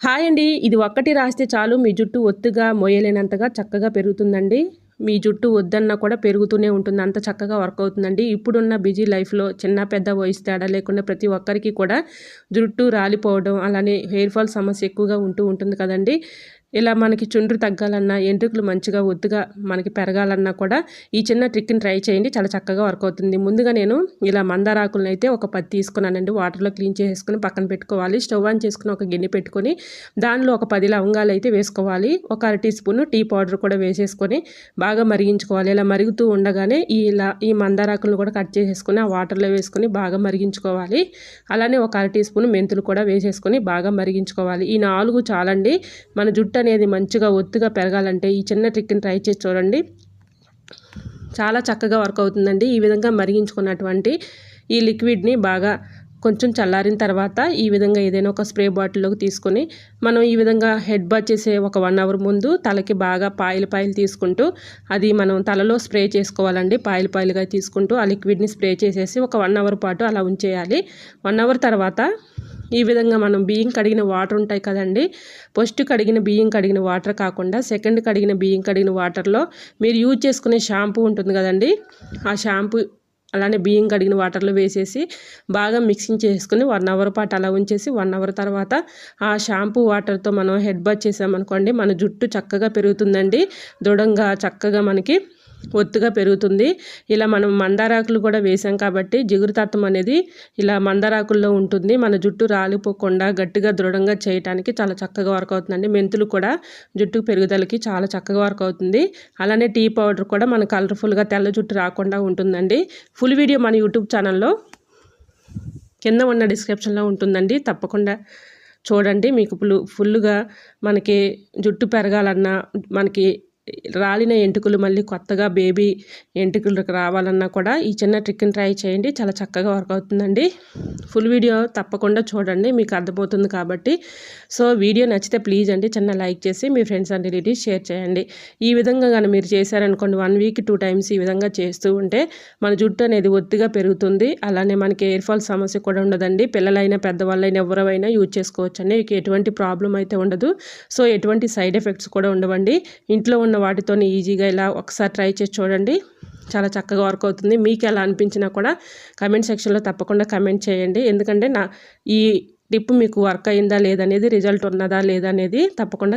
Hi అండి. ఇది ఒక్కటి రాస్తే చాలు మీ జుట్టు ఒత్తుగా మోయలేనంతగా చక్కగా పెరుగుతుందండి. మీ జుట్టు వద్దన్నా కూడా పెరుగుతూనే ఉంటుంది. అంత చక్కగా వర్క్ అవుతుందండి. ఇప్పుడున్న బిజీ లైఫ్‌లో చిన్న, పెద్ద వయసు తేడా లేకుండా ప్రతి ఒక్కరికి కూడా జుట్టు రాలిపోవడం, అలానే హెయిర్ ఫాల్ సమస్య ఎక్కువగా ఉంటుంది కదండీ! ఇలా మనకి చుండ్రు తగ్గాలన్నా, ఎంట్రుకలు మంచిగా ఒత్తుగా మనకి పెరగాలన్నా కూడా ఈ చిన్న ట్రిక్‌ని ట్రై చేయండి. చాలా చక్కగా వర్క్ అవుతుంది. ముందుగా నేను ఇలా మందారాకులనైతే ఒక 10 తీసుకున్నానండి. వాటర్‌లో క్లీన్ చేసేసుకొని పక్కన పెట్టుకోవాలి. స్టవ్ ఆన్ చేసుకొని ఒక గిన్నె పెట్టుకొని దానిలో ఒక 10 లవంగాలైతే వేసుకోవాలి. ఒక అర టీ స్పూను టీ పౌడర్ కూడా వేసేసుకొని బాగా మరిగించుకోవాలి. ఇలా మరుగుతూ ఉండగానే ఈ మందారాకులను కూడా కట్ చేసేసుకొని ఆ వాటర్‌లో వేసుకొని బాగా మరిగించుకోవాలి. అలానే ఒక అర టీ స్పూను మెంతులు కూడా వేసేసుకొని బాగా మరిగించుకోవాలి. ఈ 4 చాలండి. మన జుట్టు అనేది మంచిగా ఒత్తుగా పెరగాలంటే ఈ చిన్న ట్రిక్‌ని ట్రై చేసి చూడండి. చాలా చక్కగా వర్క్ అవుతుందండి. ఈ విధంగా మరిగించుకున్నటువంటి ఈ లిక్విడ్‌ని బాగా కొంచెం చల్లారిన తర్వాత ఈ విధంగా ఏదైనా ఒక స్ప్రే బాటిల్లోకి తీసుకొని మనం ఈ విధంగా హెడ్ బాత్ చేసే ఒక 1 అవర్ ముందు తలకి బాగా పాయలు తీసుకుంటూ అది మనం తలలో స్ప్రే చేసుకోవాలండి. పాయలుగా తీసుకుంటూ ఆ లిక్విడ్ని స్ప్రే చేసేసి ఒక 1 అవర్ పాటు అలా ఉంచేయాలి. 1 అవర్ తర్వాత ఈ విధంగా మనం బియ్యం కడిగిన వాటర్ ఉంటాయి కదండి, ఫస్ట్ బియ్యం కడిగిన వాటర్ కాకుండా సెకండ్ బియ్యం కడిగిన వాటర్లో మీరు యూజ్ చేసుకునే షాంపూ ఉంటుంది కదండి, ఆ షాంపూ అలానే బియ్యం కడిగిన వాటర్లో వేసేసి బాగా మిక్సింగ్ చేసుకుని 1 అవర్ పాటు అలా ఉంచేసి 1 అవర్ తర్వాత ఆ షాంపూ వాటర్తో మనం హెడ్ బాత్ చేసామనుకోండి, మన జుట్టు చక్కగా పెరుగుతుందండి. దృఢంగా చక్కగా మనకి ఒత్తుగా పెరుగుతుంది. ఇలా మనం మందారాకులు కూడా వేసాం కాబట్టి జిగురుతత్వం అనేది ఇలా మందారాకుల్లో ఉంటుంది. మన జుట్టు రాలిపోకుండా గట్టిగా దృఢంగా చేయడానికి చాలా చక్కగా వర్క్ అవుతుందండి. మెంతులు కూడా జుట్టు పెరుగుదలకి చాలా చక్కగా వర్క్ అవుతుంది. అలానే టీ పౌడర్ కూడా మన కలర్ఫుల్గా తెల్ల జుట్టు రాకుండా ఉంటుందండి. ఫుల్ వీడియో మన యూట్యూబ్ ఛానల్లో కింద ఉన్న డిస్క్రిప్షన్లో ఉంటుందండి. తప్పకుండా చూడండి. మీకు ఫుల్లుగా మనకి జుట్టు పెరగాలన్నా, మనకి రాలిన ఎంటుకలు మళ్ళీ కొత్తగా బేబీ ఎంటుకలకు రావాలన్నా కూడా ఈ చిన్న ట్రిక్ని ట్రై చేయండి. చాలా చక్కగా వర్క్ అవుతుందండి. ఫుల్ వీడియో తప్పకుండా చూడండి, మీకు అర్థమవుతుంది కాబట్టి. సో వీడియో నచ్చితే ప్లీజ్ అండి చిన్న లైక్ చేసి మీ ఫ్రెండ్స్ అండ్ రిలేటివ్స్ షేర్ చేయండి. ఈ విధంగా కానీ మీరు చేశారనుకోండి, 1 వీక్ 2 టైమ్స్ ఈ విధంగా చేస్తూ ఉంటే మన జుట్టు అనేది ఒత్తిగా పెరుగుతుంది. అలానే మనకి హెయిర్ ఫాల్ సమస్య కూడా ఉండదండి. పిల్లలైనా పెద్దవాళ్ళైనా ఎవరైనా యూజ్ చేసుకోవచ్చండి. మీకు ఎటువంటి ప్రాబ్లం అయితే ఉండదు. సో ఎటువంటి సైడ్ ఎఫెక్ట్స్ కూడా ఉండవండి. ఇంట్లో ఉన్న వాటితో ఈజీగా ఇలా ఒకసారి ట్రై చేసి చూడండి. చాలా చక్కగా వర్క్ అవుతుంది. మీకు ఎలా అనిపించినా కూడా కమెంట్ సెక్షన్లో తప్పకుండా కమెంట్ చేయండి. ఎందుకంటే ఈ టిప్ మీకు వర్క్ అయిందా లేదనేది, రిజల్ట్ ఉన్నదా లేదా అనేది తప్పకుండా